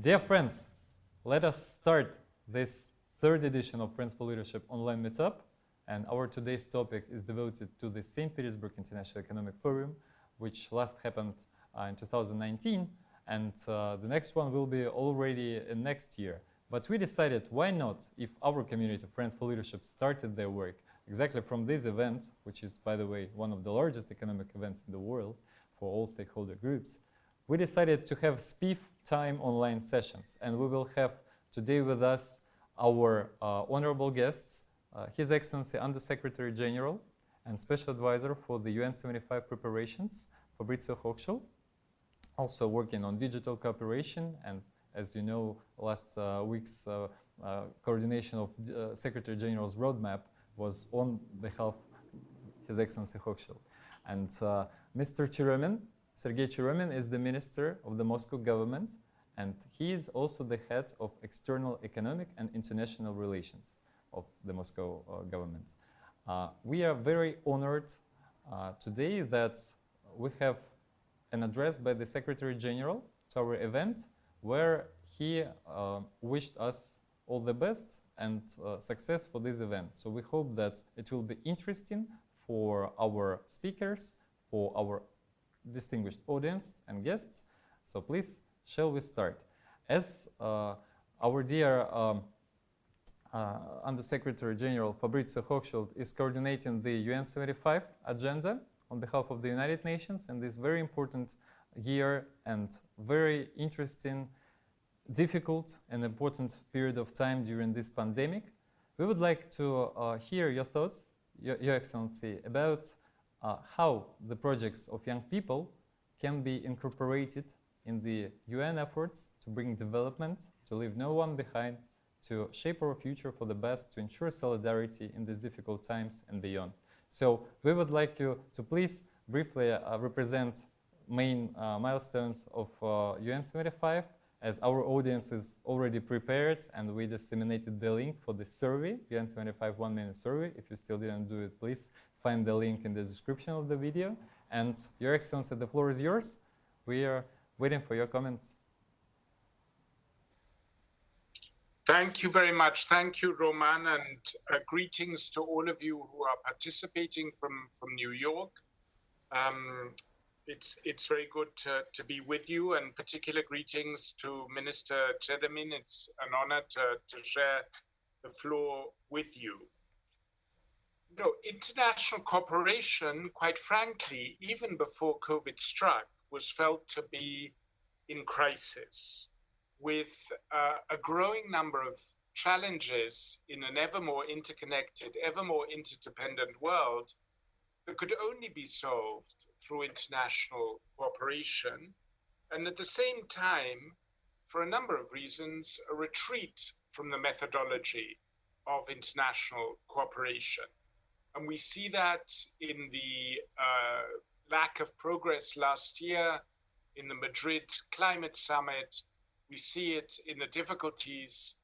Dear friends, let us start this third edition of Friends for Leadership online meetup. And our today's topic is devoted to the St. Petersburg International Economic Forum, which last happened in 2019. And the next one will be already next year. But we decided, why not, if our community, Friends for Leadership, started their work exactly from this event, which is, by the way, one of the largest economic events in the world for all stakeholder groups, we decided to have SPIEF time online sessions. And we will have today with us our honorable guests, His Excellency Under-Secretary General and Special Advisor for the UN 75 preparations, Fabrizio Hochschild, also working on digital cooperation, and as you know, last week's coordination of Secretary General's roadmap was on behalf of His Excellency Hochschild. And Mr. Cheremin, Sergey Cheremin, is the Minister of the Moscow government, and he is also the head of External Economic and International Relations of the Moscow government. We are very honored today that we have an address by the Secretary General to our event, where he wished us all the best and success for this event. So we hope that it will be interesting for our speakers, for our distinguished audience and guests. So please, shall we start? As our dear Under-Secretary General Fabrizio Hochschild is coordinating the UN 75 agenda on behalf of the United Nations in this very important year and very interesting, difficult and important period of time during this pandemic, we would like to hear your thoughts, Your Excellency, about how the projects of young people can be incorporated in the UN efforts to bring development, to leave no one behind, to shape our future for the best, to ensure solidarity in these difficult times and beyond. So we would like you to please briefly represent main milestones of UN 75, as our audience is already prepared and we disseminated the link for the survey, UN 75 1-minute survey. If you still didn't do it, please find the link in the description of the video. And Your Excellency, the floor is yours. We are waiting for your comments. Thank you very much. Thank you, Roman, and greetings to all of you who are participating from New York. It's very good to be with you, and particular greetings to Minister Cheremin. It's an honor to share the floor with you. No, international cooperation, quite frankly, even before COVID struck, was felt to be in crisis, with a growing number of challenges in an ever more interconnected, ever more interdependent world that could only be solved through international cooperation, and at the same time, for a number of reasons, a retreat from the methodology of international cooperation. And we see that in the lack of progress last year in the Madrid Climate Summit. We see it in the difficulties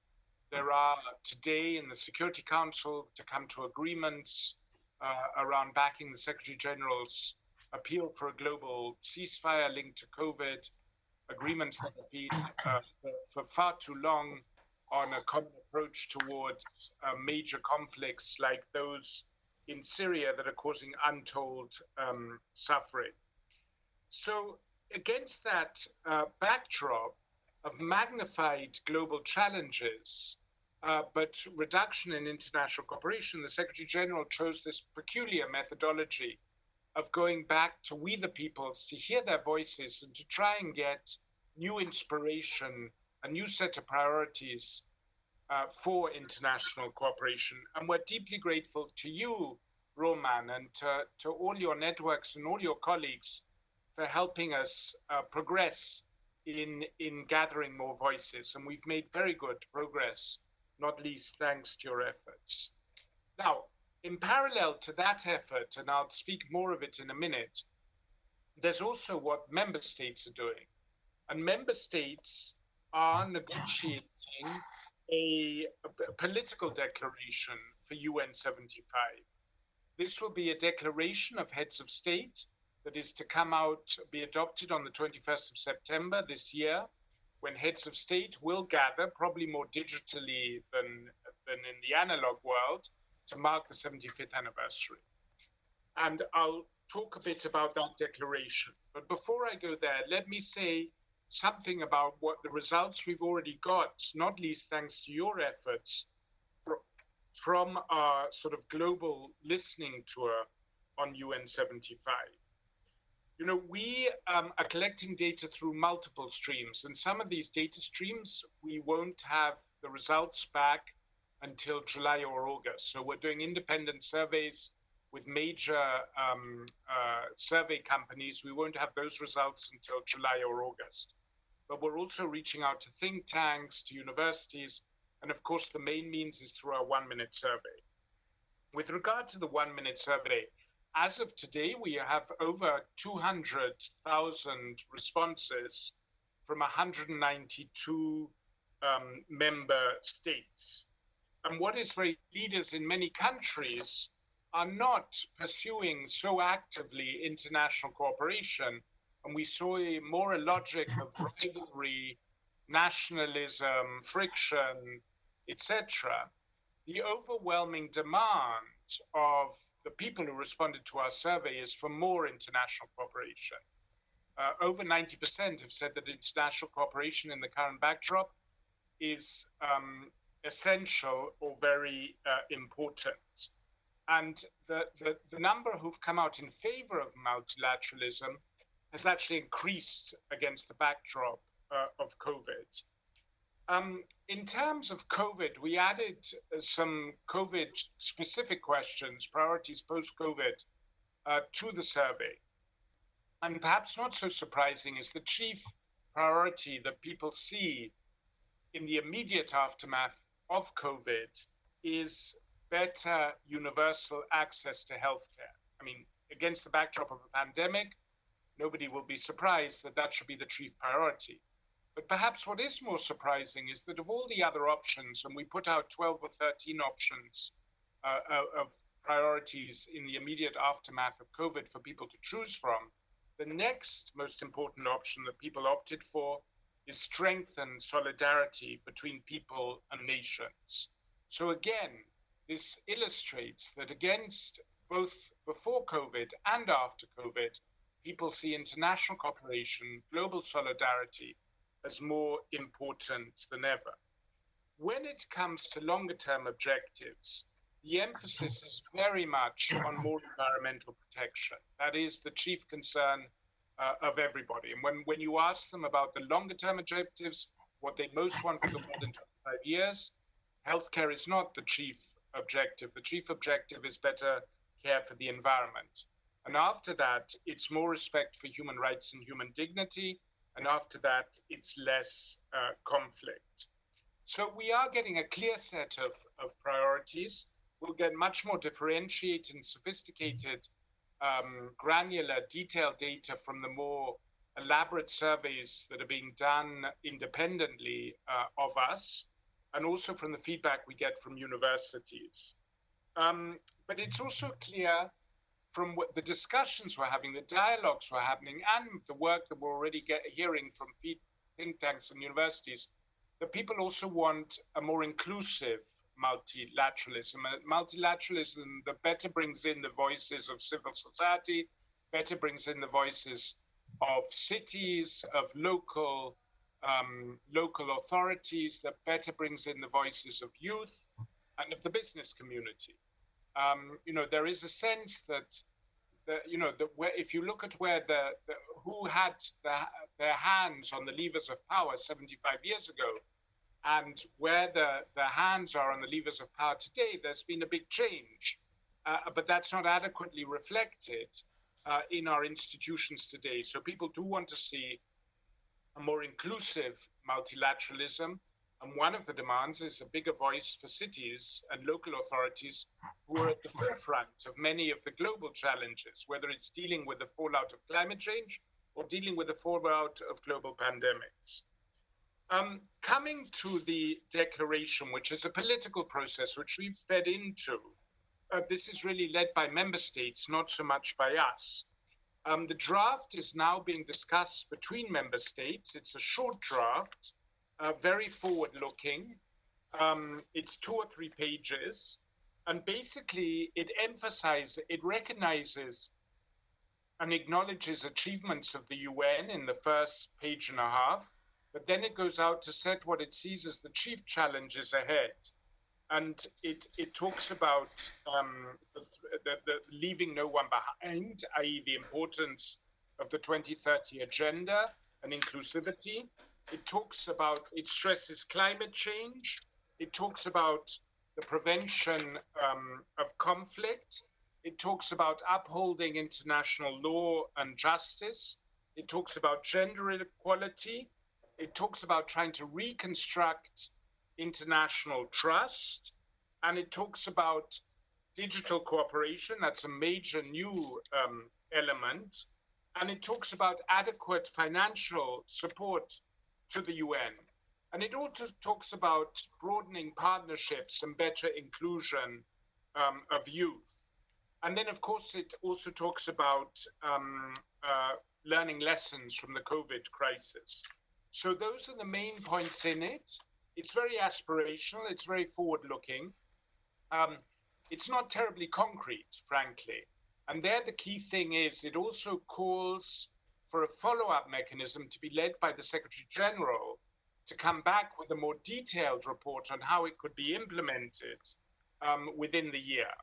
there are today in the Security Council to come to agreements around backing the Secretary General's appeal for a global ceasefire linked to COVID, agreements that have been for far too long on a common approach towards major conflicts like those in Syria that are causing untold suffering. So against that backdrop of magnified global challenges, but reduction in international cooperation, the Secretary General chose this peculiar methodology of going back to we the peoples, to hear their voices and to try and get new inspiration, a new set of priorities for international cooperation. And we're deeply grateful to you, Roman, and to all your networks and all your colleagues for helping us progress in gathering more voices. And we've made very good progress, not least thanks to your efforts. Now, in parallel to that effort, and I'll speak more of it in a minute, there's also what member states are doing. And member states are negotiating a political declaration for UN 75. This will be a declaration of heads of state that is to come out, be adopted on the 21st of September this year. when heads of state will gather, probably more digitally than in the analog world, to mark the 75th anniversary. And I'll talk a bit about that declaration. But before I go there, let me say something about what the results we've already got, not least thanks to your efforts, from our sort of global listening tour on UN 75. You know, we are collecting data through multiple streams, and some of these data streams, we won't have the results back until July or August. So we're doing independent surveys with major survey companies. We won't have those results until July or August. But we're also reaching out to think tanks, to universities, and of course, the main means is through our 1-minute survey. With regard to the 1-minute survey, as of today, we have over 200,000 responses from 192 member states. And what is very leaders in many countries are not pursuing so actively international cooperation. And we saw more a logic of rivalry, nationalism, friction, etc. The overwhelming demand of the people who responded to our survey is for more international cooperation. Over 90% have said that international cooperation in the current backdrop is essential or very important. And the number who've come out in favor of multilateralism has actually increased against the backdrop of COVID. In terms of COVID, we added some COVID-specific questions, priorities post-COVID, to the survey. And perhaps not so surprising is the chief priority that people see in the immediate aftermath of COVID is better universal access to healthcare. I mean, against the backdrop of a pandemic, nobody will be surprised that that should be the chief priority. But perhaps what is more surprising is that of all the other options, and we put out 12 or 13 options of priorities in the immediate aftermath of COVID for people to choose from, the next most important option that people opted for is strengthen solidarity between people and nations. So again, this illustrates that against both before COVID and after COVID, people see international cooperation, global solidarity as more important than ever. When it comes to longer term objectives, the emphasis is very much on more environmental protection. That is the chief concern of everybody. And when you ask them about the longer term objectives, what they most want for the world in 25 years, healthcare is not the chief objective. The chief objective is better care for the environment. And after that, it's more respect for human rights and human dignity. And after that, it's less conflict. So we are getting a clear set of priorities. We'll get much more differentiated and sophisticated, granular, detailed data from the more elaborate surveys that are being done independently of us, and also from the feedback we get from universities. But it's also clear from what the discussions we're having, the dialogues we're having, and the work that we're already hearing from think tanks and universities, that people also want a more inclusive multilateralism. Multilateralism that better brings in the voices of civil society, better brings in the voices of cities, of local authorities, that better brings in the voices of youth and of the business community. There is a sense that, if you look at where who had their hands on the levers of power 75 years ago, and where the hands are on the levers of power today, there's been a big change. But that's not adequately reflected in our institutions today. So people do want to see a more inclusive multilateralism. And one of the demands is a bigger voice for cities and local authorities who are at the forefront of many of the global challenges, whether it's dealing with the fallout of climate change or dealing with the fallout of global pandemics. Coming to the declaration, which is a political process which we've fed into, this is really led by member states, not so much by us. The draft is now being discussed between member states. It's a short draft, very forward-looking. It's 2 or 3 pages, and basically it recognizes and acknowledges achievements of the UN in the first page and a half, but then it goes out to set what it sees as the chief challenges ahead. And it talks about the leaving no one behind, i.e. the importance of the 2030 agenda and inclusivity. It stresses climate change. It talks about the prevention of conflict. It talks about upholding international law and justice. It talks about gender equality. It talks about trying to reconstruct international trust, and it talks about digital cooperation. That's a major new element, and it talks about adequate financial support to the UN, and it also talks about broadening partnerships and better inclusion of youth. And then, of course, it also talks about learning lessons from the COVID crisis. So those are the main points in it. It's very aspirational, it's very forward-looking. It's not terribly concrete, frankly. And there the key thing is it also calls for a follow-up mechanism to be led by the Secretary General to come back with a more detailed report on how it could be implemented within the year.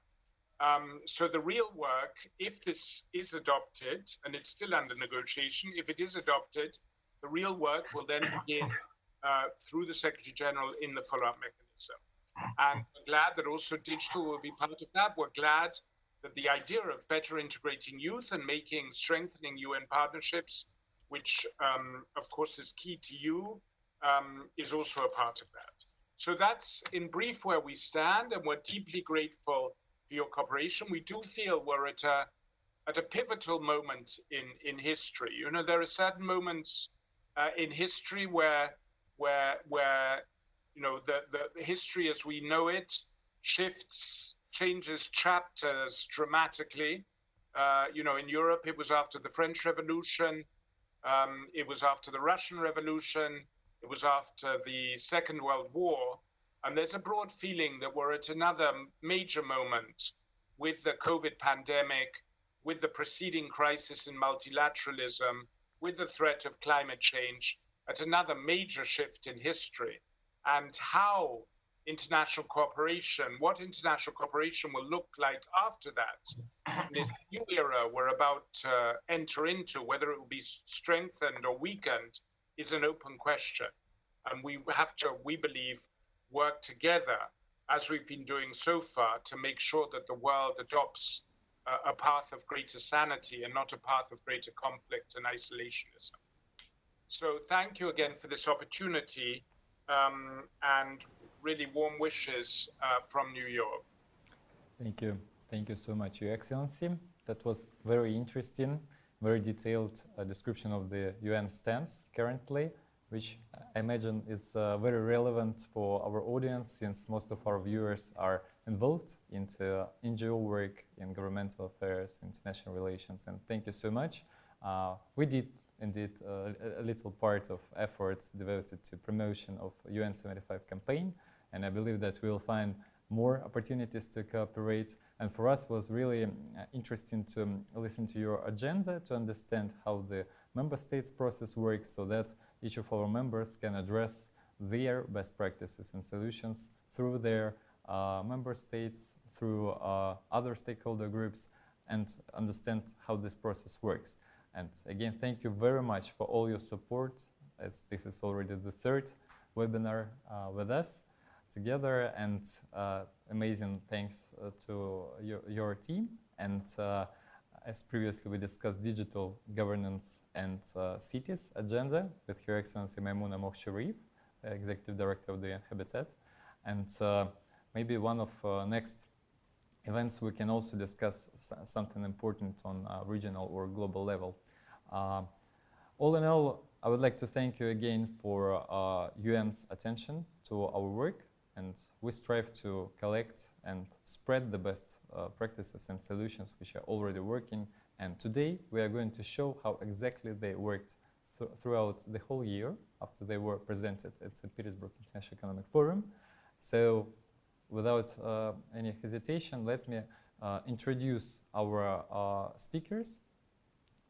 So the real work, if this is adopted, and it's still under negotiation, if it is adopted, the real work will then begin through the Secretary General in the follow-up mechanism. And we're glad that also digital will be part of that. We're glad that the idea of better integrating youth and strengthening UN partnerships, which of course is key to you, is also a part of that. So that's in brief where we stand, and we're deeply grateful for your cooperation. We do feel we're at a pivotal moment in history. You know, there are certain moments in history where you know the history as we know it changes chapters dramatically. You know, in Europe it was after the French Revolution, it was after the Russian Revolution, it was after the Second World War, and there's a broad feeling that we're at another major moment with the COVID pandemic, with the preceding crisis in multilateralism, with the threat of climate change, at another major shift in history, and how international cooperation, what international cooperation will look like after that. This new era we're about to enter into, whether it will be strengthened or weakened, is an open question. And we have to, we believe, work together, as we've been doing so far, to make sure that the world adopts a path of greater sanity and not a path of greater conflict and isolationism. So thank you again for this opportunity, and really warm wishes from New York. Thank you. Thank you so much, Your Excellency. That was very interesting, very detailed description of the UN stance currently, which I imagine is very relevant for our audience, since most of our viewers are involved into NGO work in governmental affairs, international relations, and thank you so much. We did indeed a little part of efforts devoted to promotion of UN 75 campaign, and I believe that we'll find more opportunities to cooperate. And for us was really interesting to listen to your agenda, to understand how the member states process works, so that each of our members can address their best practices and solutions through their member states, through other stakeholder groups, and understand how this process works. And again, thank you very much for all your support, as this is already the third webinar with us together, and amazing thanks to your team. And as previously we discussed, digital governance and cities agenda with Her Excellency Maimouna Mokhsharif, Executive Director of the UN Habitat. And maybe one of next events we can also discuss something important on regional or global level. All in all, I would like to thank you again for UN's attention to our work, and we strive to collect and spread the best practices and solutions which are already working And today we are going to show how exactly they worked throughout the whole year after they were presented at St. Petersburg International Economic Forum. So without any hesitation, let me introduce our speakers,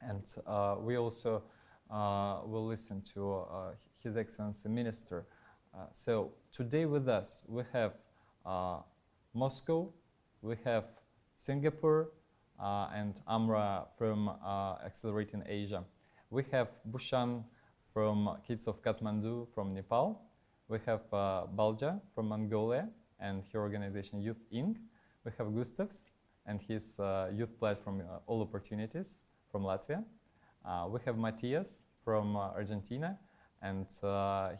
and we also will listen to His Excellency Minister. So today with us we have Moscow, we have Singapore, and Amra from Accelerating Asia. We have Bhushan from Kids of Kathmandu from Nepal. We have Baljaa from Mongolia and her organization Youth Inc. We have Gustavs and his youth platform All Opportunities from Latvia. We have Matias from Argentina and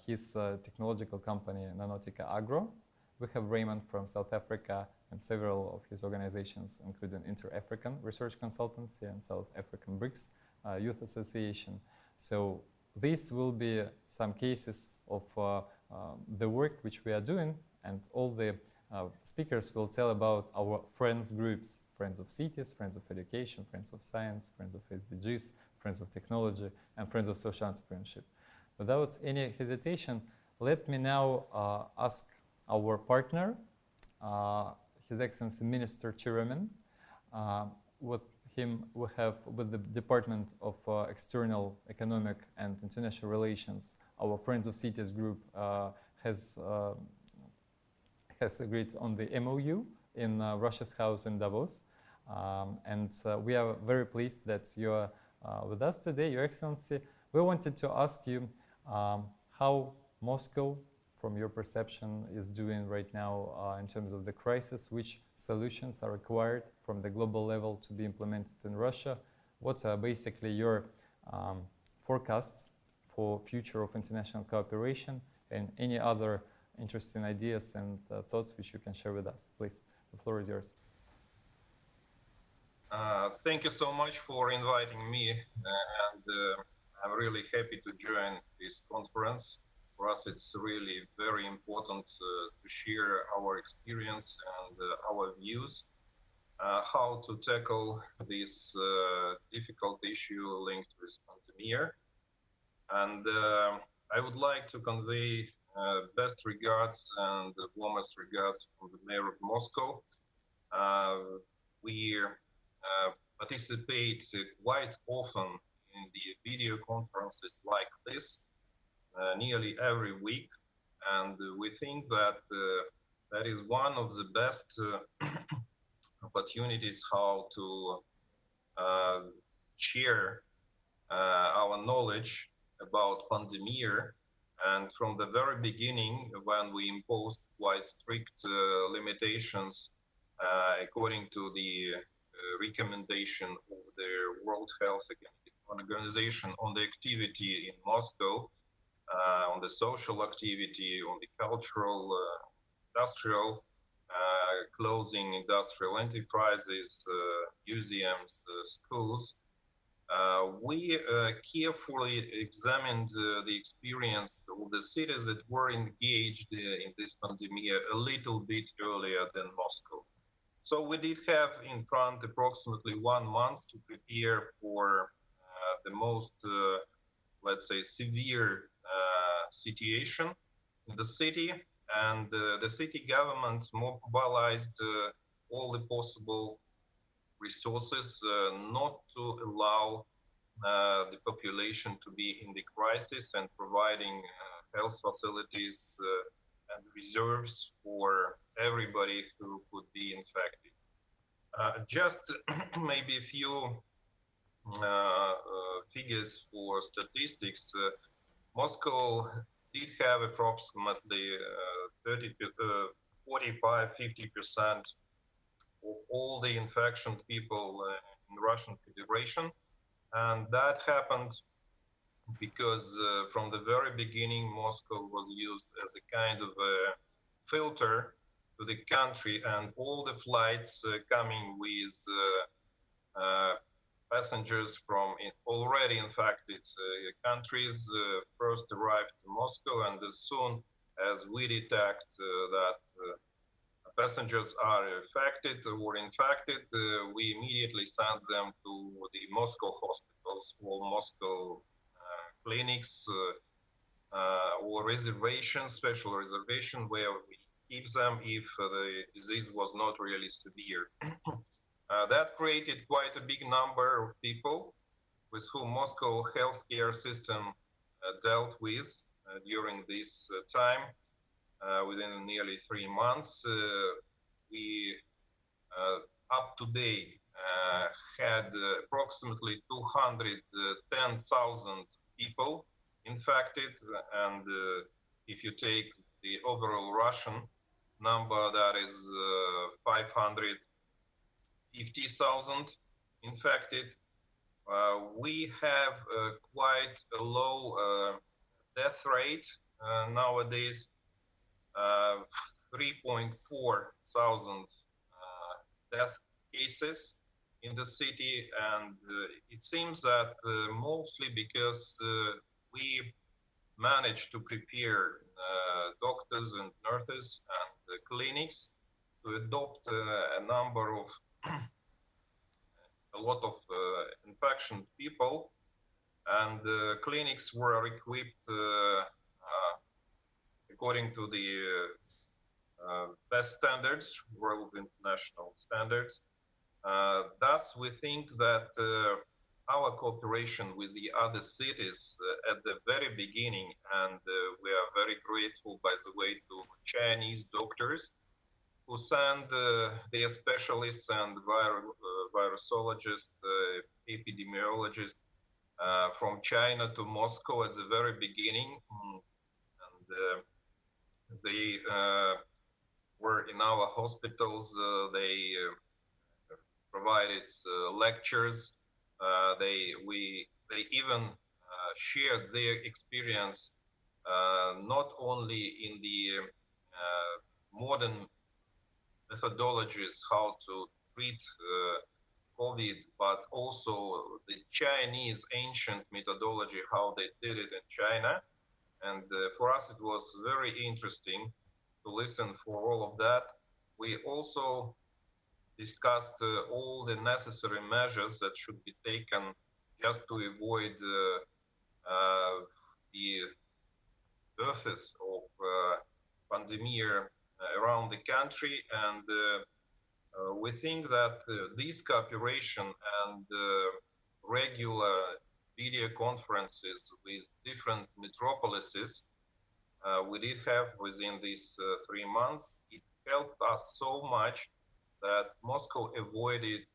his technological company NANOTICA Agro. We have Raymond from South Africa and several of his organizations, including Inter-African Research Consultancy and South African BRICS Youth Association. So these will be some cases of the work which we are doing, and all the speakers will tell about our friends groups, Friends of Cities, Friends of Education, Friends of Science, Friends of SDGs, Friends of Technology, and Friends of Social Entrepreneurship. Without any hesitation, let me now ask our partner, His Excellency Minister Cheremin. With him, we have with the Department of External Economic and International Relations, our Friends of Cities group has agreed on the MOU in Russia's house in Davos. And we are very pleased that you are with us today, Your Excellency. We wanted to ask you how Moscow, from your perception, is doing right now in terms of the crisis, which solutions are required from the global level to be implemented in Russia, what are basically your forecasts for future of international cooperation, and any other interesting ideas and thoughts which you can share with us. Please, the floor is yours. Thank you so much for inviting me, and I'm really happy to join this conference. For us, it's really very important to share our experience and our views, how to tackle this difficult issue linked with pandemic. And I would like to convey best regards and the warmest regards from the mayor of Moscow. We participate quite often in the video conferences like this, nearly every week, and we think that that is one of the best opportunities how to share our knowledge about pandemic. And from the very beginning, when we imposed quite strict limitations according to the recommendation of the World Health Organization on the activity in Moscow, on the social activity, on the cultural, industrial, closing industrial enterprises, museums, schools. We carefully examined the experience of the cities that were engaged in this pandemic a little bit earlier than Moscow. So we did have in front approximately 1 month to prepare for the most, let's say, severe situation in the city, and the city government mobilized all the possible resources not to allow the population to be in the crisis, and providing health facilities and reserves for everybody who could be infected. Just maybe a few figures for statistics. Moscow did have approximately 45–50% of all the infected people in Russian Federation, and that happened because from the very beginning Moscow was used as a kind of a filter to the country, and all the flights coming with passengers from already infected countries first arrived to Moscow, and as soon as we detect that passengers are affected or infected, we immediately send them to the Moscow hospitals or Moscow clinics or reservations, special reservation where we keep them if the disease was not really severe. That created quite a big number of people with whom Moscow healthcare system dealt with during this time. Within nearly 3 months, we up to date had approximately 210,000 people infected, and if you take the overall Russian number, that is 550,000 infected. We have quite a low death rate nowadays, 3.4 thousand death cases in the city, and it seems that mostly because we managed to prepare doctors and nurses and clinics to adopt a number of a lot of infection people, and clinics were equipped according to the best standards, world international standards. Thus, we think that our cooperation with the other cities at the very beginning, and we are very grateful, by the way, to Chinese doctors who send their specialists and virusologists, epidemiologists from China to Moscow at the very beginning. And they were in our hospitals, they provided lectures, they even shared their experience not only in the modern methodologies how to treat COVID, but also the Chinese ancient methodology, how they did it in China. And for us, it was very interesting to listen for all of that. We also discussed all the necessary measures that should be taken just to avoid the births of pandemic around the country, and we think that this cooperation and regular video conferences with different metropolises we did have within these 3 months, it helped us so much that Moscow avoided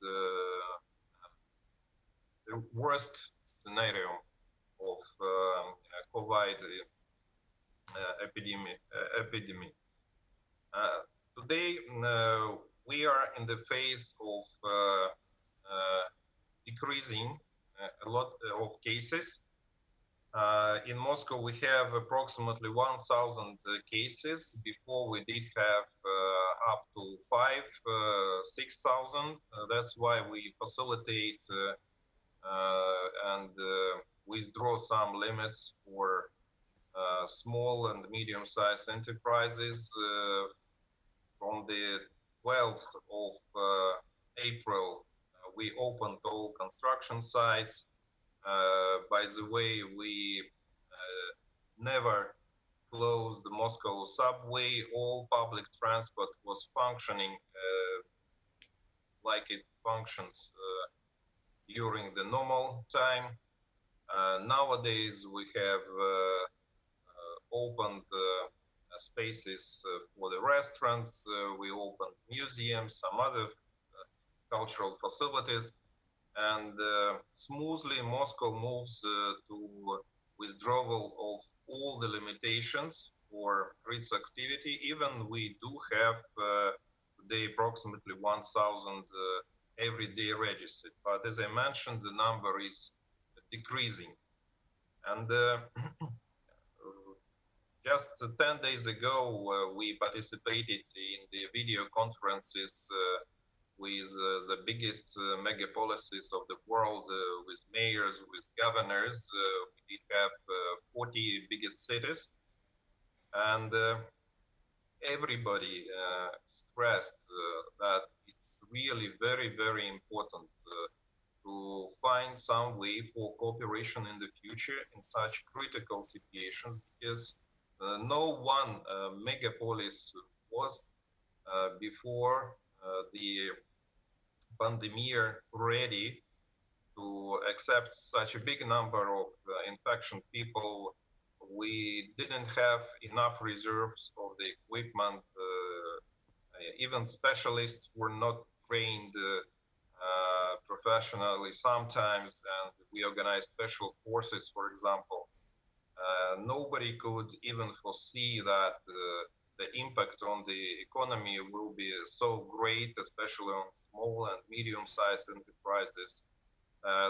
the worst scenario of COVID epidemic. Today, we are in the phase of decreasing a lot of cases. In Moscow, we have approximately 1,000 cases. Before, we did have up to 6,000. That's why we facilitate and withdraw some limits for small and medium-sized enterprises. From the 12th of April, we opened all construction sites. By the way, we never closed the Moscow subway. All public transport was functioning like it functions during the normal time. Nowadays, we have opened spaces for the restaurants. We opened museums, some other cultural facilities. And smoothly, Moscow moves to withdrawal of all the limitations for its activity. Even we do have today approximately 1,000 everyday registered. But as I mentioned, the number is decreasing. And just 10 days ago, we participated in the video conferences with the biggest megapolises of the world, with mayors, with governors. We did have 40 biggest cities, and everybody stressed that it's really very, very important to to find some way for cooperation in the future in such critical situations, because no one megapolis was before the pandemic ready to accept such a big number of infection people. We didn't have enough reserves of the equipment. Even specialists were not trained professionally sometimes, and we organized special courses, for example. Nobody could even foresee that the impact on the economy will be so great, especially on small and medium-sized enterprises.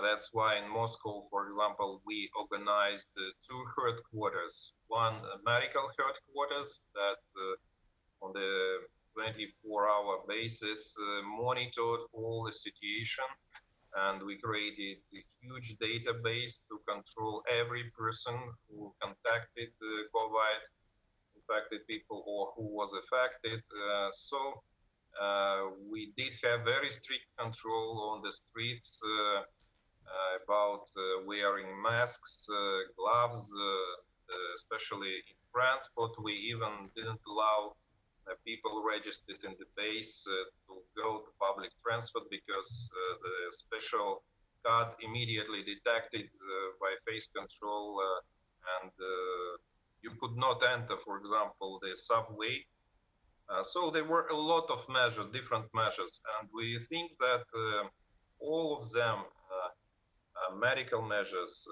That's why in Moscow, for example, we organized two headquarters. One medical headquarters that on the 24-hour basis monitored all the situation, and we created a huge database to control every person who contacted COVID infected people or who was affected. So we did have very strict control on the streets about wearing masks, gloves, especially in transport. We even didn't allow people registered in the base to go to public transport, because the special card immediately detected by face control, and you could not enter, for example, the subway. So there were a lot of measures, different measures, and we think that all of them, medical measures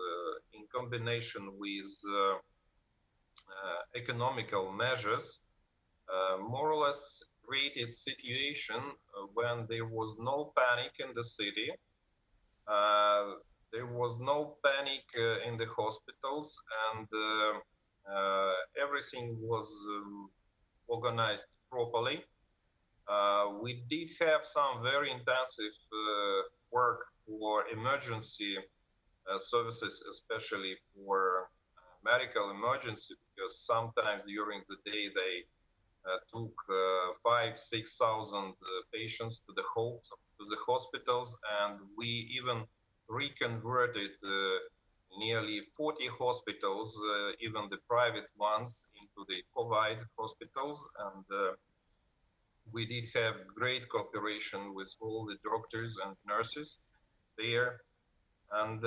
in combination with economical measures, more or less created situation when there was no panic in the city, there was no panic in the hospitals, and everything was organized properly. We did have some very intensive work for emergency services, especially for medical emergency, because sometimes during the day they took 5,000-6,000 patients to the hospitals, and we even reconverted nearly 40 hospitals, even the private ones, into the COVID hospitals, and we did have great cooperation with all the doctors and nurses there, and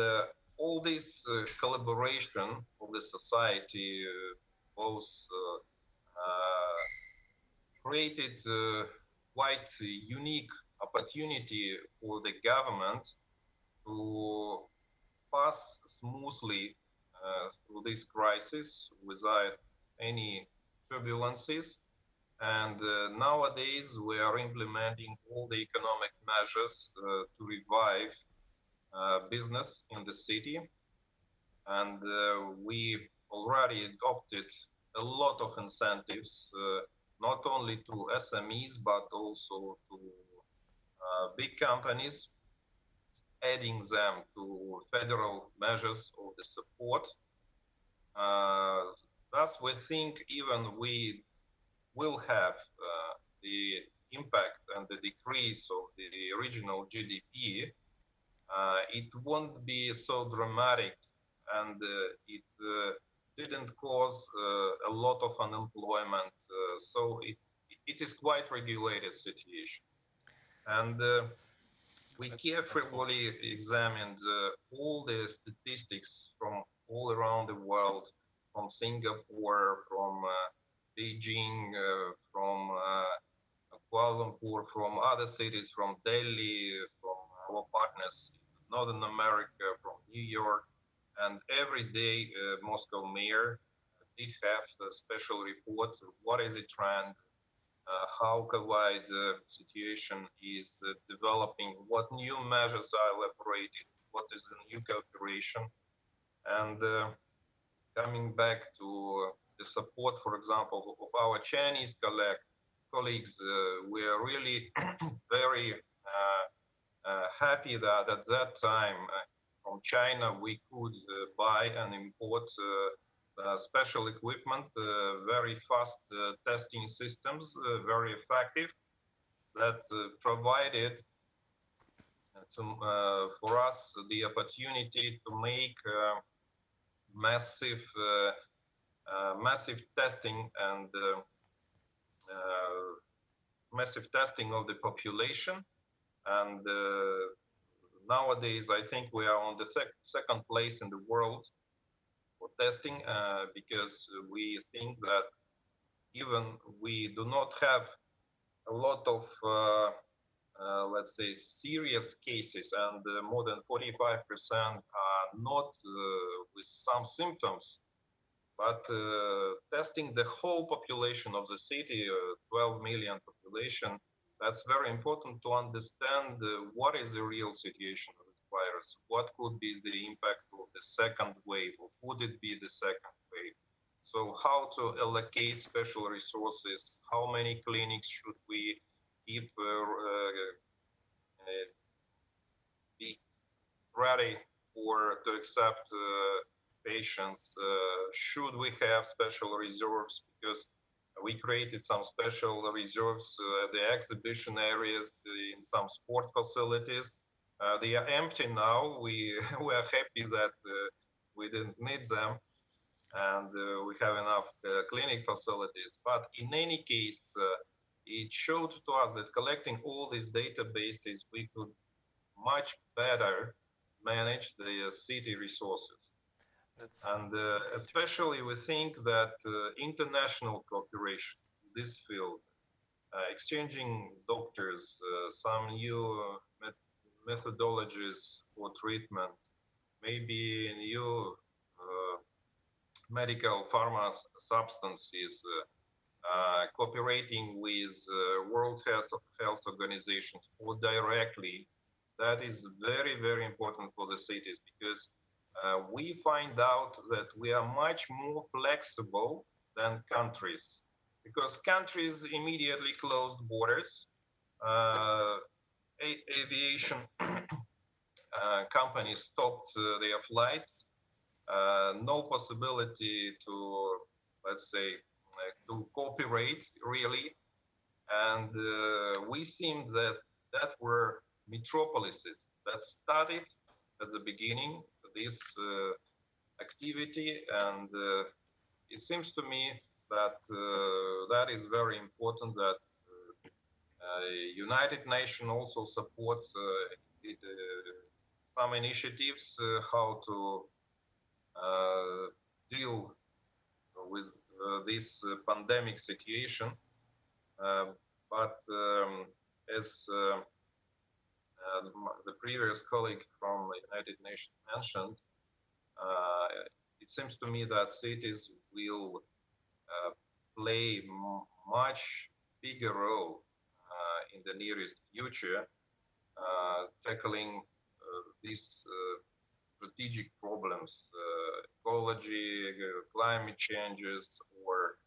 all this collaboration of the society, both created quite a unique opportunity for the government to pass smoothly through this crisis without any turbulences. And nowadays we are implementing all the economic measures to revive business in the city. And we already adopted a lot of incentives, not only to SMEs, but also to big companies, adding them to federal measures of the support. Thus, we think even we will have the impact and the decrease of the regional GDP. It won't be so dramatic, and it didn't cause a lot of unemployment. So it is quite regulated situation. And we carefully examined all the statistics from all around the world, from Singapore, from Beijing, from Kuala Lumpur, from other cities, from Delhi, from our partners in Northern America, from New York. And every day, Moscow mayor did have a special report. What is the trend? How COVID situation is developing? What new measures are elaborated? What is the new cooperation? And coming back to the support, for example, of our Chinese colleagues, we are really very happy that at that time from China we could buy and import special equipment, very fast testing systems, very effective, that provided for us the opportunity to make massive massive testing and massive testing of the population. And nowadays, I think we are on the second place in the world for testing, because we think that even we do not have a lot of let's say serious cases, and more than 45% are not with some symptoms, but testing the whole population of the city, 12 million population, that's very important to understand what is the real situation of the virus, what could be the impact of the second wave, or could it be the second wave. So how to allocate special resources, how many clinics should we keep be ready for to accept patients, should we have special reserves, because we created some special reserves, the exhibition areas in some sport facilities. They are empty now. We are happy that we didn't need them, and we have enough clinic facilities. But in any case, it showed to us that collecting all these databases, we could much better manage the city resources. And especially we think that international cooperation in this field, exchanging doctors, some new methodologies for treatment, maybe new medical pharma substances, cooperating with World Health Organization or directly, that is very, very important for the cities, because we find out that we are much more flexible than countries, because countries immediately closed borders. Aviation companies stopped their flights. No possibility to, let's say, to cooperate really. And we seemed that were metropolises that started at the beginning this activity, and it seems to me that that is very important, that United Nations also supports some initiatives how to deal with this pandemic situation. But as the previous colleague from the United Nations mentioned, it seems to me that cities will play much bigger role in the nearest future, tackling these strategic problems, ecology, climate changes, or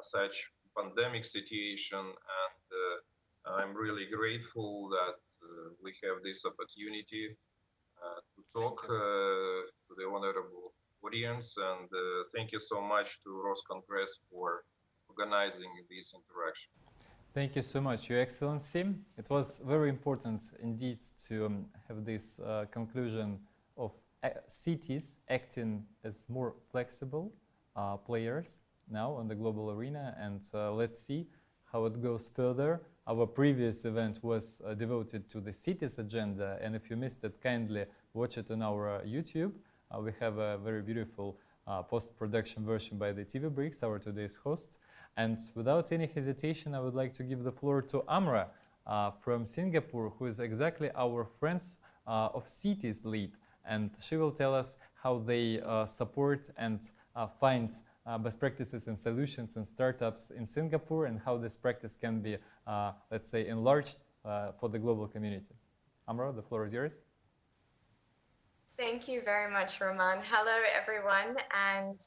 such pandemic situation. And I'm really grateful that we have this opportunity to talk to the honorable audience, and thank you so much to Roscongress for organizing this interaction. Thank you so much, Your Excellency. It was very important indeed to have this conclusion of cities acting as more flexible players now on the global arena, and let's see how it goes further. Our previous event was devoted to the cities agenda, and if you missed it, kindly watch it on our YouTube. We have a very beautiful post-production version by the TV BRICS, our today's hosts. And without any hesitation, I would like to give the floor to Amra from Singapore, who is exactly our Friends of Cities lead. And she will tell us how they support and find best practices and solutions and startups in Singapore, and how this practice can be, let's say, enlarged for the global community. Amra, the floor is yours. Thank you very much, Raymond. Hello, everyone, and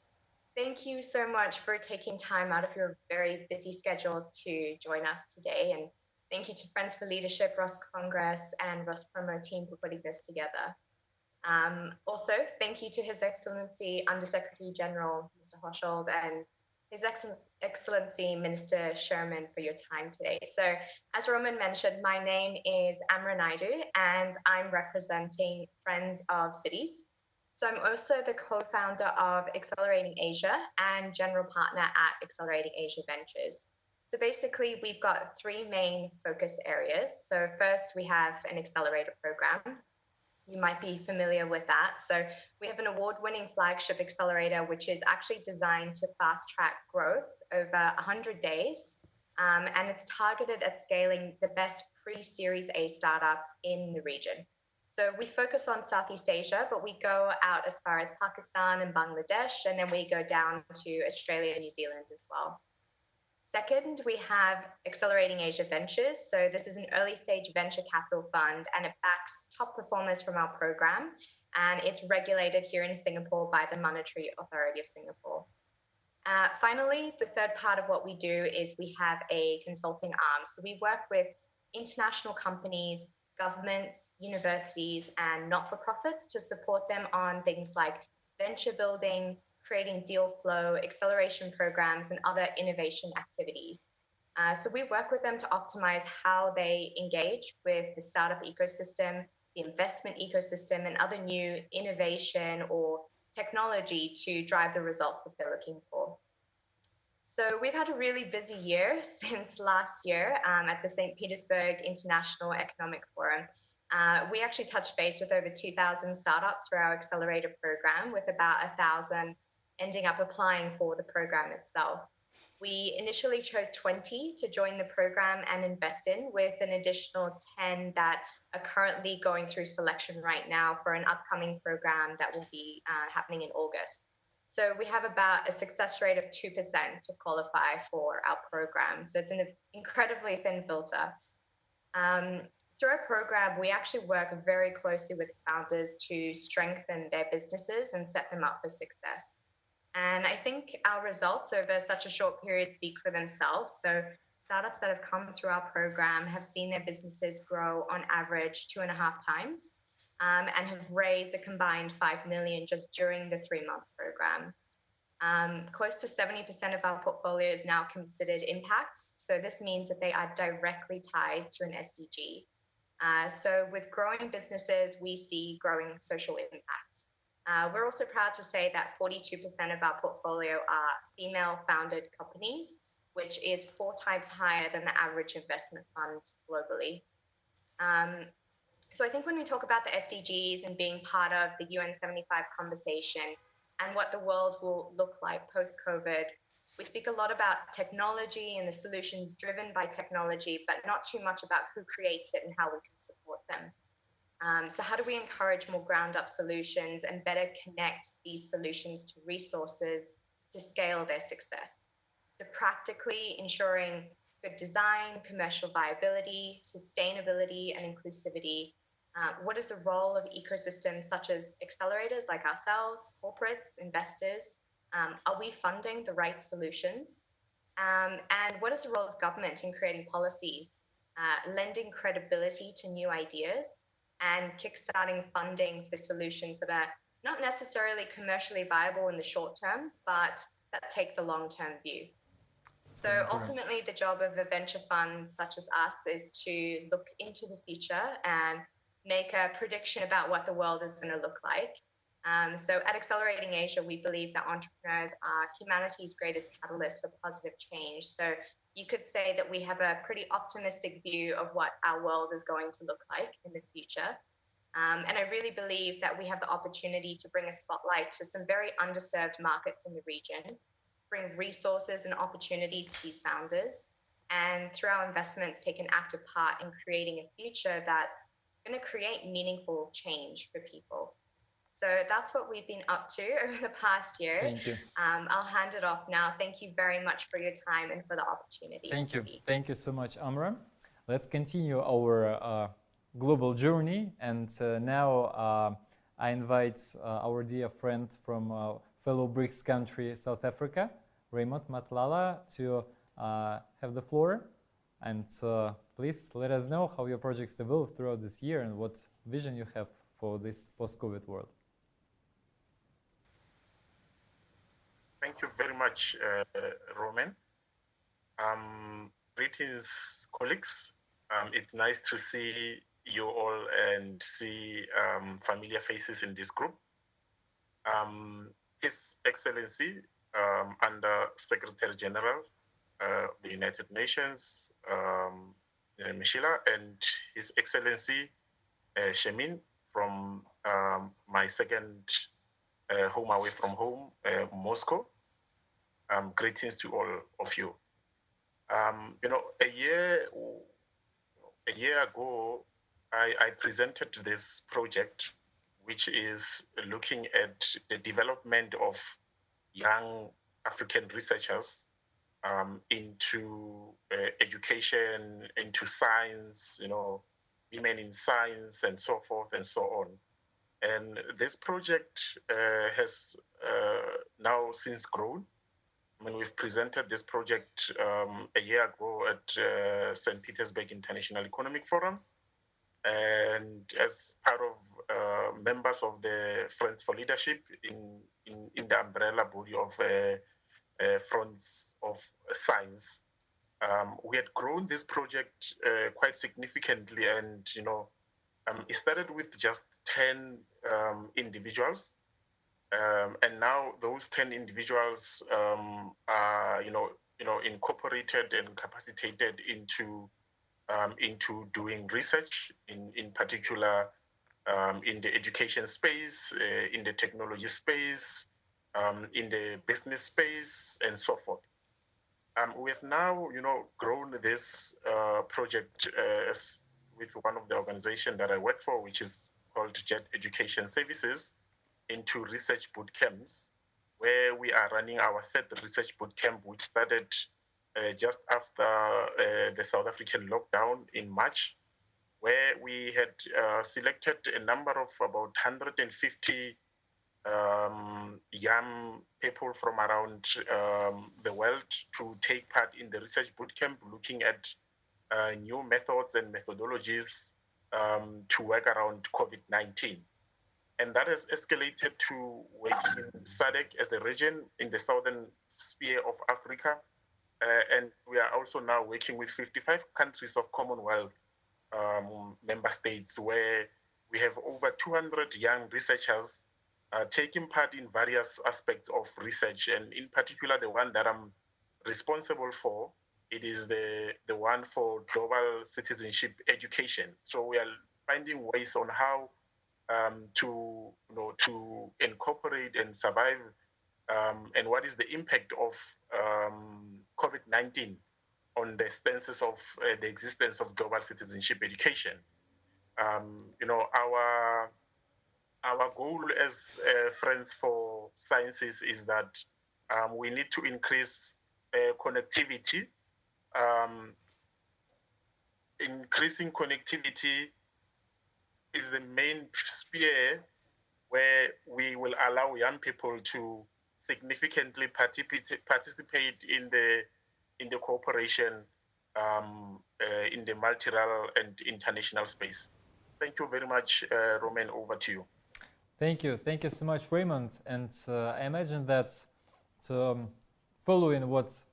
thank you so much for taking time out of your very busy schedules to join us today. And thank you to Friends for Leadership, Roscongress, and Ruspromo team for putting this together. Also, thank you to His Excellency Undersecretary General, Mr. Hochschild, and His Excellency Minister Cheremin, for your time today. So, as Roman mentioned, my name is Amra Naidoo, and I'm representing Friends of Cities. So I'm also the co-founder of Accelerating Asia and general partner at Accelerating Asia Ventures. So basically, we've got three main focus areas. So first, we have an accelerator program. You might be familiar with that. So we have an award-winning flagship accelerator, which is actually designed to fast-track growth over 100 days. And it's targeted at scaling the best pre-Series A startups in the region. So we focus on Southeast Asia, but we go out as far as Pakistan and Bangladesh, and then we go down to Australia and New Zealand as well. Second, we have Accelerating Asia Ventures. So this is an early stage venture capital fund, and it backs top performers from our program. And it's regulated here in Singapore by the Monetary Authority of Singapore. Finally, the third part of what we do is we have a consulting arm. So we work with international companies, governments, universities, and not-for-profits to support them on things like venture building, creating deal flow, acceleration programs, and other innovation activities. So we work with them to optimize how they engage with the startup ecosystem, the investment ecosystem, and other new innovation or technology to drive the results that they're looking for. So we've had a really busy year since last year at the St. Petersburg International Economic Forum. We actually touched base with over 2,000 startups for our accelerator program, with about 1,000 ending up applying for the program itself. We initially chose 20 to join the program and invest in, with an additional 10 that are currently going through selection right now for an upcoming program that will be happening in August. So we have about a success rate of 2% to qualify for our program. So it's an incredibly thin filter. Through our program, we actually work very closely with founders to strengthen their businesses and set them up for success. And I think our results over such a short period speak for themselves. So startups that have come through our program have seen their businesses grow on average 2.5 times. And have raised a combined 5 million just during the 3-month program. Close to 70% of our portfolio is now considered impact. So this means that they are directly tied to an SDG. So with growing businesses, we see growing social impact. We're also proud to say that 42% of our portfolio are female-founded companies, which is 4 times higher than the average investment fund globally. So I think when we talk about the SDGs and being part of the UN 75 conversation and what the world will look like post-COVID, we speak a lot about technology and the solutions driven by technology, but not too much about who creates it and how we can support them. So how do we encourage more ground-up solutions and better connect these solutions to resources to scale their success? So practically ensuring good design, commercial viability, sustainability, and inclusivity. What is the role of ecosystems such as accelerators like ourselves, corporates, investors? Are we funding the right solutions? And what is the role of government in creating policies, lending credibility to new ideas, and kickstarting funding for solutions that are not necessarily commercially viable in the short term, but that take the long-term view? So ultimately, the job of a venture fund such as us is to look into the future and make a prediction about what the world is going to look like. So at Accelerating Asia, we believe that entrepreneurs are humanity's greatest catalyst for positive change. So you could say that we have a pretty optimistic view of what our world is going to look like in the future. And I really believe that we have the opportunity to bring a spotlight to some very underserved markets in the region, bring resources and opportunities to these founders, and through our investments, take an active part in creating a future that's going to create meaningful change for people. So that's what we've been up to over the past year. Thank you. I'll hand it off now. Thank you very much for your time and for the opportunity to speak. Thank you so much, Amra. Let's continue our global journey. And now I invite our dear friend from fellow BRICS country, South Africa, Raymond Matlala, to have the floor. And please let us know how your projects evolved throughout this year and what vision you have for this post-COVID world. Thank you very much, much, Roman. Greetings, colleagues. It's nice to see you all and see familiar faces in this group. His Excellency, under Secretary General of the United Nations, Michela, and His Excellency Cheremin from my second home away from home, Moscow. Greetings to all of you. You know, a year ago, I presented this project, which is looking at the development of young African researchers into education, into science, you know, women in science, and so forth and so on. And this project has now since grown. I mean, we've presented this project a year ago at St. Petersburg International Economic Forum. And as part of members of the Friends for Leadership in the umbrella body of Friends of Science, we had grown this project quite significantly. And, you know, it started with just 10 individuals. And now those 10 individuals are, you know, incorporated and capacitated into doing research, in particular in the education space, in the technology space, in the business space, and so forth. We have now, you know, grown this project with one of the organizations that I work for, which is called JET Education Services, into research boot camps, where we are running our third research boot camp, which started just after the South African lockdown in March, where we had selected a number of about 150 young people from around the world to take part in the research bootcamp, looking at new methods and methodologies to work around COVID-19. And that has escalated to working in SADC as a region in the southern sphere of Africa. And we are also now working with 55 countries of Commonwealth member states, where we have over 200 young researchers taking part in various aspects of research. And in particular, the one that I'm responsible for, it is the one for global citizenship education. So we are finding ways on how to incorporate and survive, and what is the impact of COVID-19 on the stances of the existence of global citizenship education. You know, our goal as Friends for Sciences is that we need to increase connectivity. Increasing connectivity is the main sphere where we will allow young people to significantly participate in the cooperation in the multilateral and international space. Thank you very much, Roman. Over to you. Thank you so much, Raymond. And I imagine that following what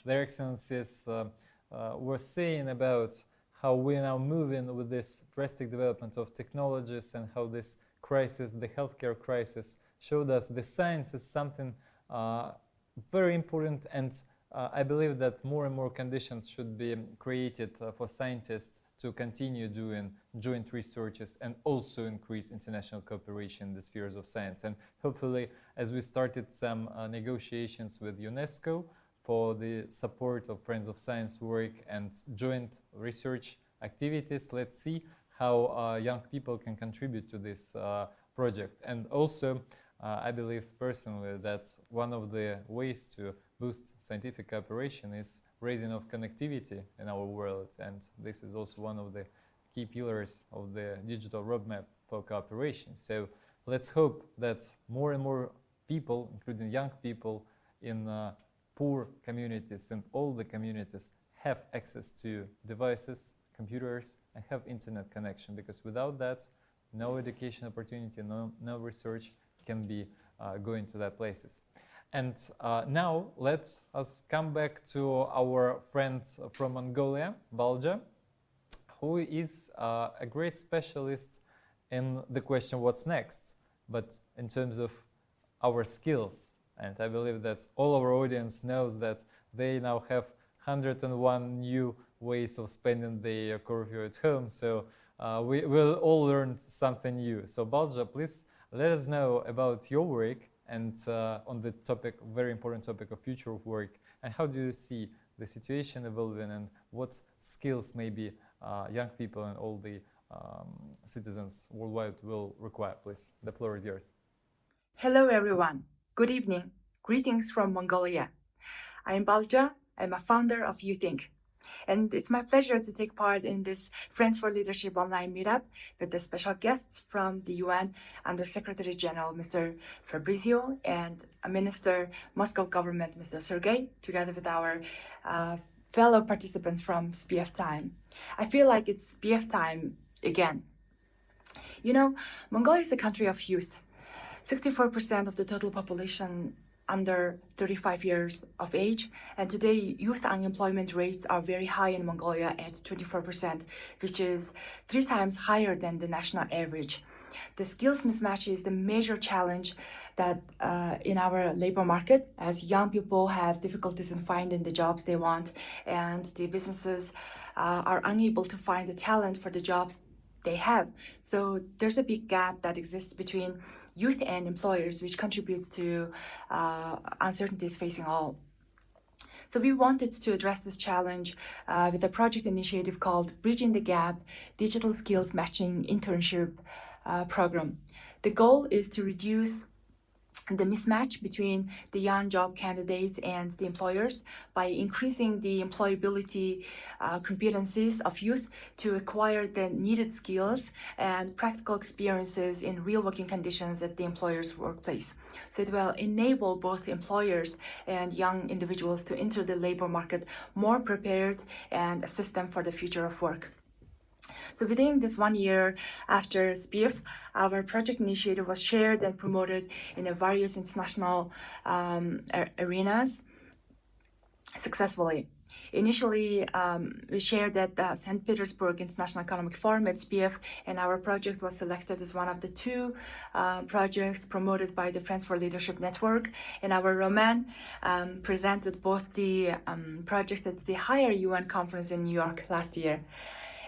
their excellencies were saying about how we're now moving with this drastic development of technologies, and how this crisis, the healthcare crisis, showed us the science is something very important. And I believe that more and more conditions should be created for scientists to continue doing joint researches and also increase international cooperation in the spheres of science. And hopefully, as we started some negotiations with UNESCO for the support of Friends of Science work and joint research activities, let's see how young people can contribute to this project. And also, I believe personally that one of the ways to boost scientific cooperation is raising of connectivity in our world, and this is also one of the key pillars of the digital roadmap for cooperation. So let's hope that more and more people, including young people in poor communities and all the communities, have access to devices, computers, and have internet connection, because without that, no education opportunity, no research can be going to that places. And now let us come back to our friend from Mongolia, Baljaa, who is a great specialist in the question what's next, but in terms of our skills. And I believe that all our audience knows that they now have 101 new ways of spending their curfew at home. So we will all learn something new. So Baljaa, please let us know about your work and on the topic, very important topic of future of work, and how do you see the situation evolving and what skills maybe young people and all the citizens worldwide will require. Please, the floor is yours. Hello everyone, good evening, greetings from Mongolia. I am Baljaa, I'm a founder of YouthInc. And it's my pleasure to take part in this Friends for Leadership online meetup with the special guests from the UN Under Secretary General, Mr. Fabrizio, and a Minister, Moscow government, Mr. Sergey, together with our fellow participants from SPIEF time. I feel like it's SPIEF time again. You know, Mongolia is a country of youth. 64% of the total population under 35 years of age, and today youth unemployment rates are very high in Mongolia at 24%, which is 3 times higher than the national average. The skills mismatch is the major challenge that in our labor market, as young people have difficulties in finding the jobs they want, and the businesses are unable to find the talent for the jobs they have. So there's a big gap that exists between youth and employers, which contributes to uncertainties facing all. So we wanted to address this challenge with a project initiative called Bridging the Gap Digital Skills Matching Internship Program. The goal is to reduce the mismatch between the young job candidates and the employers by increasing the employability competencies of youth to acquire the needed skills and practical experiences in real working conditions at the employer's workplace. So it will enable both employers and young individuals to enter the labor market more prepared and assist them for the future of work. So within this 1 year after SPIEF, our project initiative was shared and promoted in various international arenas successfully. Initially, we shared at the St. Petersburg International Economic Forum at SPIEF, and our project was selected as one of the 2 projects promoted by the Friends for Leadership Network. And our Roman presented both the projects at the higher UN conference in New York last year.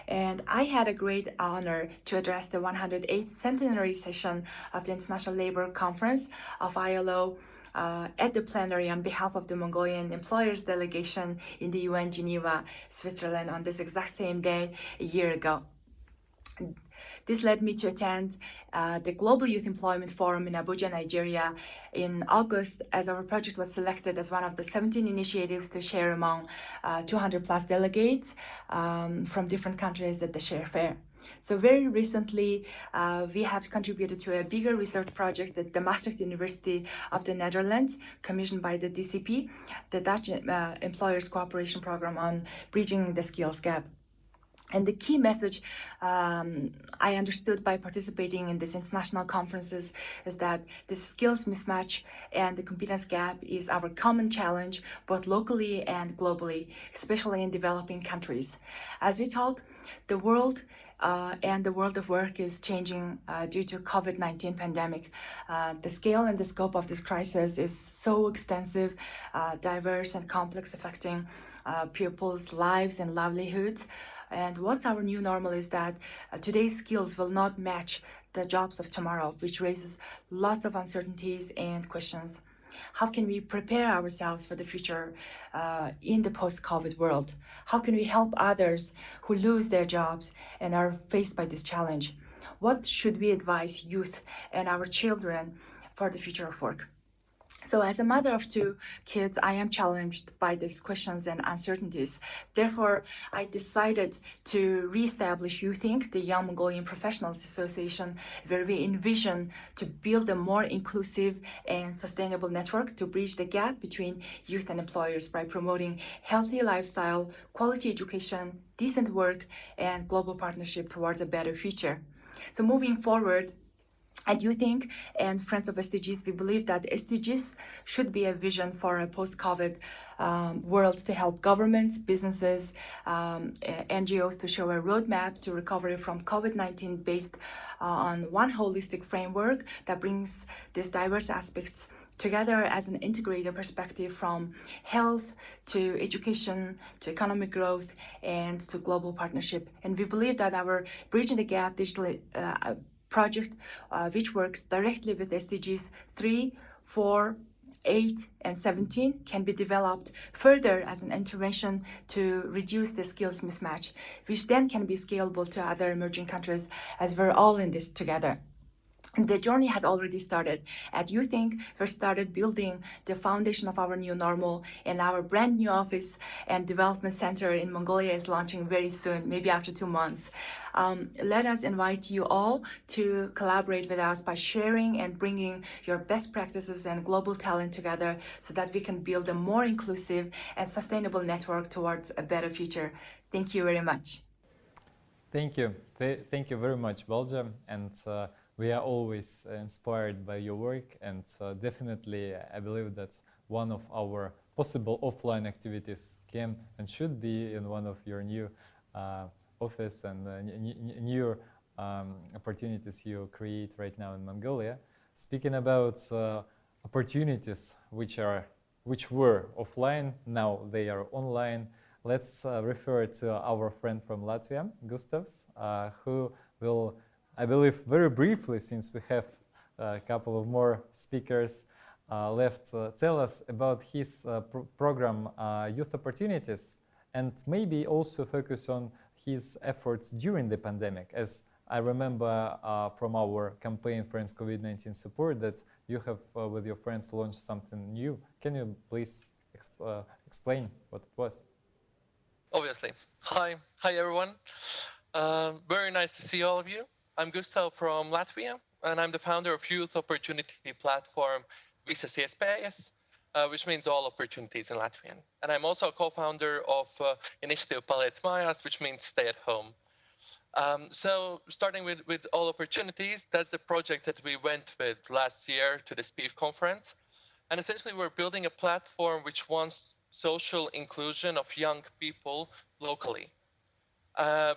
And I had a great honor to address the 108th centenary session of the International Labour Conference of ILO at the plenary on behalf of the Mongolian employers delegation in the UN Geneva, Switzerland on this exact same day a year ago. This led me to attend the Global Youth Employment Forum in Abuja, Nigeria in August, as our project was selected as one of the 17 initiatives to share among 200 plus delegates from different countries at the Share Fair. So very recently, we have contributed to a bigger research project at the Maastricht University of the Netherlands, commissioned by the DCP, the Dutch Employers Cooperation Program on bridging the skills gap. And the key message I understood by participating in these international conferences is that the skills mismatch and the competence gap is our common challenge, both locally and globally, especially in developing countries. As we talk, the world and the world of work is changing due to COVID-19 pandemic. The scale and the scope of this crisis is so extensive, diverse and complex, affecting people's lives and livelihoods. And what's our new normal is that today's skills will not match the jobs of tomorrow, which raises lots of uncertainties and questions. How can we prepare ourselves for the future in the post-COVID world? How can we help others who lose their jobs and are faced by this challenge? What should we advise youth and our children for the future of work? So as a mother of 2 kids, I am challenged by these questions and uncertainties. Therefore, I decided to reestablish YouthInc, the Young Mongolian Professionals Association, where we envision to build a more inclusive and sustainable network to bridge the gap between youth and employers by promoting healthy lifestyle, quality education, decent work, and global partnership towards a better future. So moving forward, At YouThink and Friends of SDGs, we believe that SDGs should be a vision for a post-COVID world to help governments, businesses, NGOs to show a roadmap to recovery from COVID-19 based on one holistic framework that brings these diverse aspects together as an integrated perspective from health to education to economic growth and to global partnership. And we believe that our Bridging the Gap digital project, which works directly with SDGs 3, 4, 8, and 17, can be developed further as an intervention to reduce the skills mismatch, which then can be scalable to other emerging countries as we're all in this together. The journey has already started. At YouThink, we started building the foundation of our new normal, and our brand new office and development center in Mongolia is launching very soon, maybe after 2 months. Let us invite you all to collaborate with us by sharing and bringing your best practices and global talent together so that we can build a more inclusive and sustainable network towards a better future. Thank you very much. Thank you. Thank you very much, Baljaa. And we are always inspired by your work, and definitely I believe that one of our possible offline activities can and should be in one of your new office and new opportunities you create right now in Mongolia. Speaking about opportunities which were offline, now they are online. Let's refer to our friend from Latvia, Gustavs, who will, I believe, very briefly, since we have a couple of more speakers left, tell us about his program Youth Opportunities, and maybe also focus on his efforts during the pandemic. As I remember from our campaign Friends COVID-19 Support that you have with your friends launched something new. Can you please explain what it was? Obviously. Hi everyone. Very nice to see all of you. I'm Gustav from Latvia, and I'm the founder of Youth Opportunity Platform Visas iespējas, which means all opportunities in Latvian. And I'm also a co-founder of initiative Paliec mājās, which means stay at home. So starting with all opportunities, that's the project that we went with last year to the SPIEF conference. And essentially, we're building a platform which wants social inclusion of young people locally.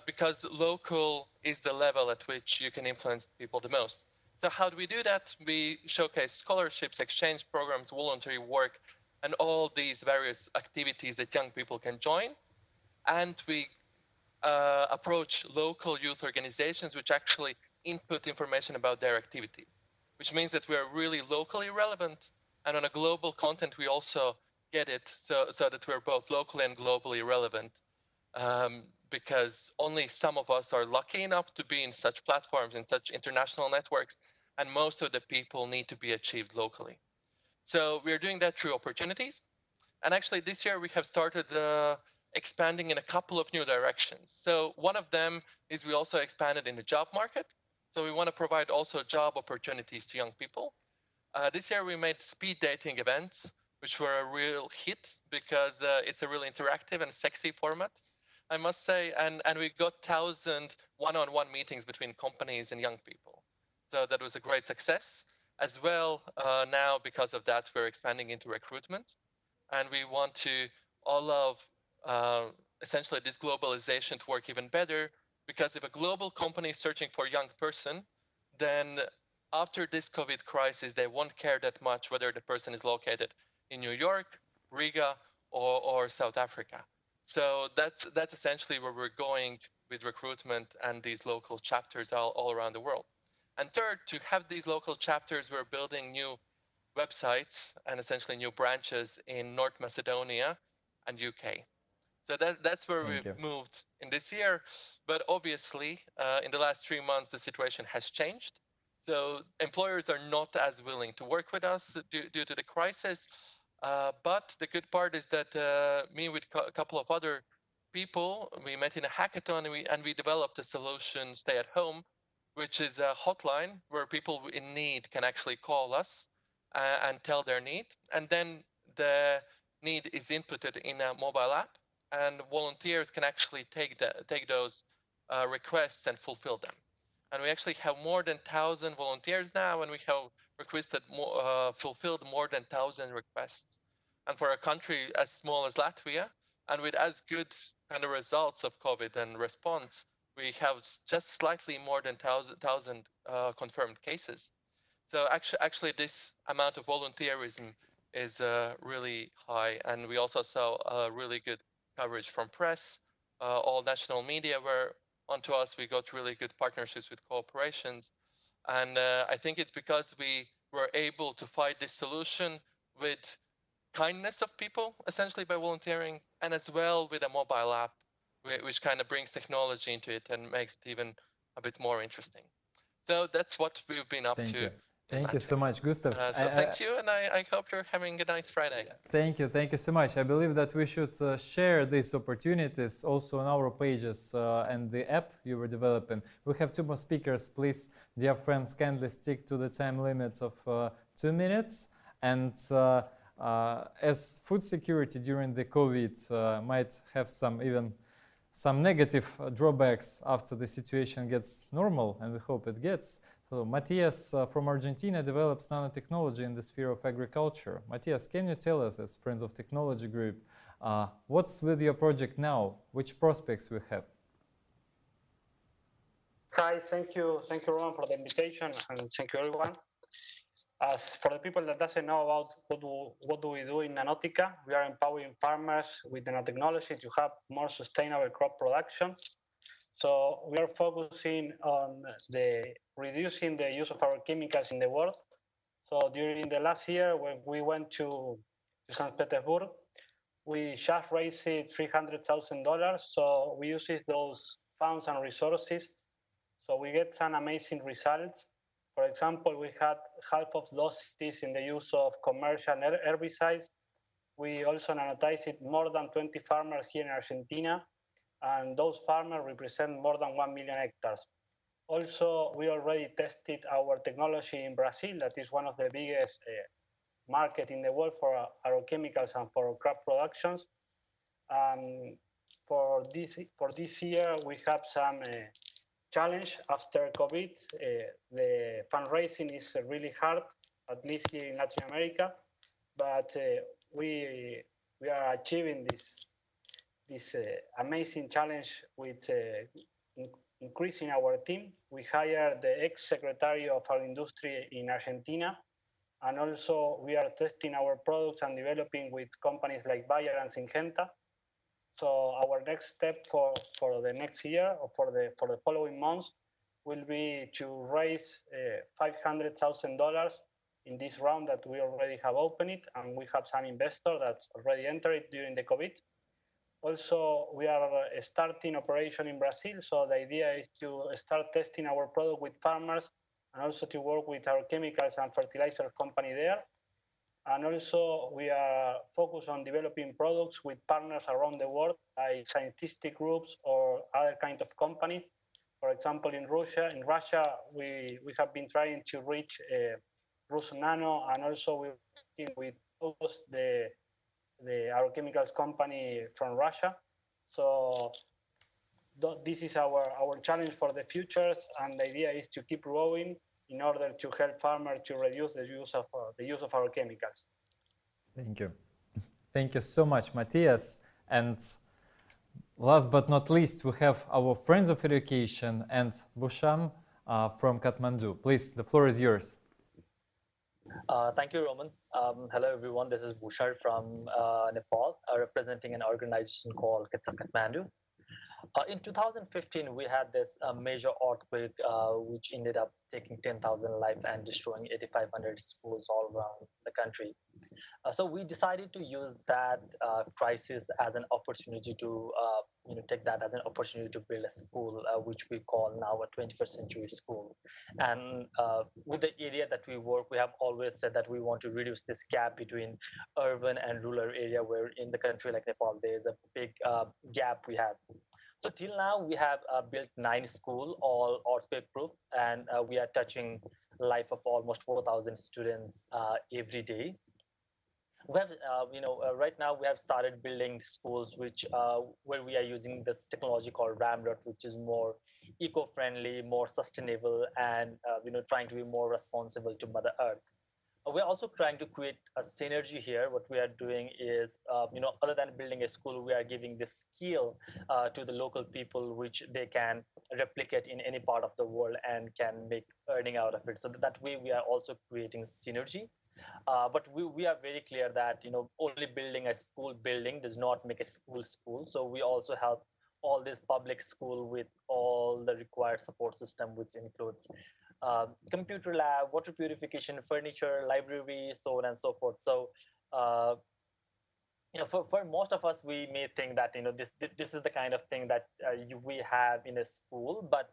Because local is the level at which you can influence people the most. So how do we do that? We showcase scholarships, exchange programs, voluntary work, and all these various activities that young people can join. And we approach local youth organizations which actually input information about their activities, which means that we are really locally relevant. And on a global content, we also get it so that we're both locally and globally relevant. Because only some of us are lucky enough to be in such platforms, in such international networks, and most of the people need to be achieved locally. So we're doing that through opportunities. And actually this year we have started expanding in a couple of new directions. So one of them is we also expanded in the job market. So we want to provide also job opportunities to young people. This year we made speed dating events, which were a real hit because it's a really interactive and sexy format, I must say, and we got 1,000 one-on-one meetings between companies and young people. So that was a great success. As well, now because of that, we're expanding into recruitment, and we want to allow essentially this globalization to work even better, because if a global company is searching for a young person, then after this COVID crisis, they won't care that much whether the person is located in New York, Riga, or South Africa. So that's essentially where we're going with recruitment and these local chapters all around the world. And third, to have these local chapters, we're building new websites and essentially new branches in North Macedonia and UK. So that's where we've moved in this year. But obviously, in the last 3 months, the situation has changed. So employers are not as willing to work with us due to the crisis. But the good part is that me with a couple of other people, we met in a hackathon and we developed a solution, Stay at Home, which is a hotline where people in need can actually call us and tell their need. And then the need is inputted in a mobile app, and volunteers can actually take those requests and fulfill them. And we actually have more than 1,000 volunteers now, and we have fulfilled more than 1,000 requests. And for a country as small as Latvia, and with as good kind of results of COVID and response, we have just slightly more than 1,000 confirmed cases. So actually, this amount of volunteerism is really high, and we also saw really good coverage from press. All national media were onto us. We got really good partnerships with cooperations, and I think it's because we were able to find this solution with kindness of people, essentially by volunteering, and as well with a mobile app, which kind of brings technology into it and makes it even a bit more interesting. So that's what we've been up to. Thank you so much, Gustavs. Thank you, and I hope you're having a nice Friday. Thank you so much. I believe that we should share these opportunities also on our pages and the app you were developing. We have 2 more speakers. Please, dear friends, kindly stick to the time limits of 2 minutes. And as food security during the COVID might have some negative drawbacks after the situation gets normal, and we hope it gets. So Matias from Argentina develops nanotechnology in the sphere of agriculture. Matias, can you tell us, as Friends of Technology Group, what's with your project now? Which prospects we have? Hi, thank you, Roman, for the invitation, and thank you, everyone. As for the people that doesn't know about what do we do in NANOTICA, we are empowering farmers with nanotechnology to have more sustainable crop production. So we are focusing on reducing the use of our chemicals in the world. So during the last year, when we went to St. Petersburg, we just raised $300,000. So we use those funds and resources. So we get some amazing results. For example, we had half of losses in the use of commercial herbicides. We also nanotized more than 20 farmers here in Argentina, and those farmers represent more than 1 million hectares. Also, we already tested our technology in Brazil, that is one of the biggest market in the world for agrochemicals and for crop productions. For this year, we have some challenge after COVID. The fundraising is really hard, at least here in Latin America, but we are achieving this amazing challenge with increasing our team. We hired the ex-secretary of our industry in Argentina, and also we are testing our products and developing with companies like Baljaa and Syngenta. So our next step for the next year or for the following months will be to raise $500,000 in this round that we already have opened, and we have some investors that already entered during the COVID. Also, we are starting operation in Brazil. So the idea is to start testing our product with farmers and also to work with our chemicals and fertilizer company there. And also we are focused on developing products with partners around the world, like scientific groups or other kind of company. For example, in Russia, we have been trying to reach Nano, and also we're working with the agrochemicals company from Russia. So this is our challenge for the futures, and the idea is to keep growing in order to help farmers to reduce the use of our chemicals. Thank you. Thank you so much, Matias. And last but not least, we have our Friends of Education and Bhushan from Kathmandu. Please, the floor is yours. Thank you, Roman. Hello, everyone. This is Bhushan from Nepal, representing an organization called Kids of Kathmandu. In 2015, we had this major earthquake, which ended up taking 10,000 lives and destroying 8,500 schools all around the country. So we decided to use that crisis as an opportunity to, take that as an opportunity to build a school, which we call now a 21st century school. And with the area that we work, we have always said that we want to reduce this gap between urban and rural area, where in the country like Nepal, there is a big gap we have. So till now, we have built 9 schools, all earthquake-proof, and we are touching life of almost 4,000 students every day. We have, right now we have started building schools which where we are using this technology called Ramrod, which is more eco-friendly, more sustainable, and trying to be more responsible to Mother Earth. We're also trying to create a synergy here. What we are doing is, other than building a school, we are giving this skill to the local people, which they can replicate in any part of the world and can make earning out of it. So that way, we are also creating synergy. But we are very clear that only building a school building does not make a school. So we also help all this public school with all the required support system, which includes computer lab, water purification, furniture, library, so on and so forth. So for most of us, we may think that this is the kind of thing that we have in a school, but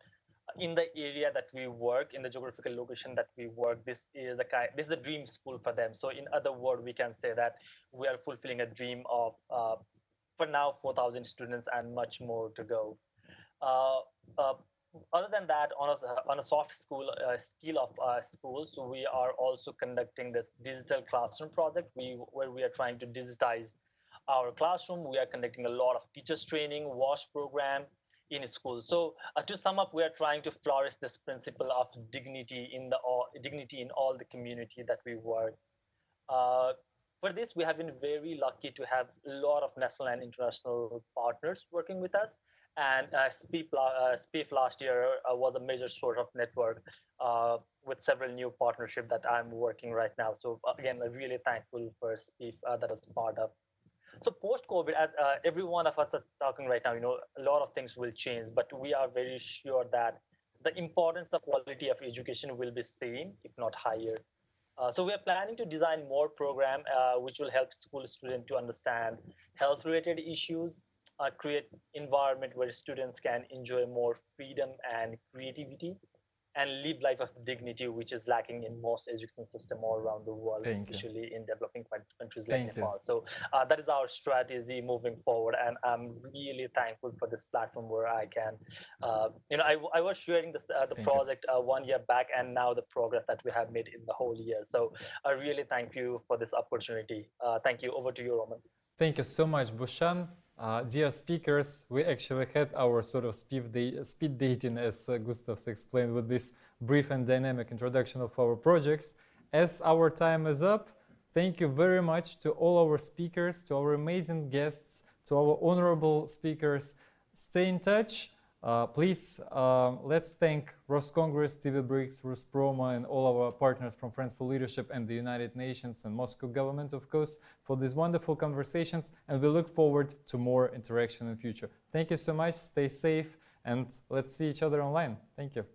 in the area that we work, in the geographical location that we work, this is a dream school for them. So in other words, we can say that we are fulfilling a dream of for now 4,000 students and much more to go. Other than that, on a soft skill of school, so we are also conducting this digital classroom project where we are trying to digitize our classroom. We are conducting a lot of teachers training, WASH program in school. So to sum up, we are trying to flourish this principle of dignity in all the community that we work. For this, we have been very lucky to have a lot of national and international partners working with us. And SPIEF last year was a major sort of network with several new partnerships that I'm working right now. So again, I'm really thankful for SPIEF that I was part of. So post-COVID, as every one of us are talking right now, a lot of things will change, but we are very sure that the importance of quality of education will be same, if not higher. So we are planning to design more program which will help school students to understand health-related issues, create environment where students can enjoy more freedom and creativity, and live life of dignity, which is lacking in most education system all around the world, especially in developing countries like Nepal. So that is our strategy moving forward, and I'm really thankful for this platform where I can, I was sharing this the project 1 year back, and now the progress that we have made in the whole year. So I really thank you for this opportunity. Thank you. Over to you, Roman. Thank you so much, Bhushan. Dear speakers, we actually had our sort of speed dating, as Gustavs explained, with this brief and dynamic introduction of our projects. As our time is up, thank you very much to all our speakers, to our amazing guests, to our honorable speakers. Stay in touch. Please, let's thank Roscongress, TV BRICS, Ruspromo, and all our partners from Friends for Leadership and the United Nations and Moscow government, of course, for these wonderful conversations. And we look forward to more interaction in the future. Thank you so much. Stay safe, and let's see each other online. Thank you.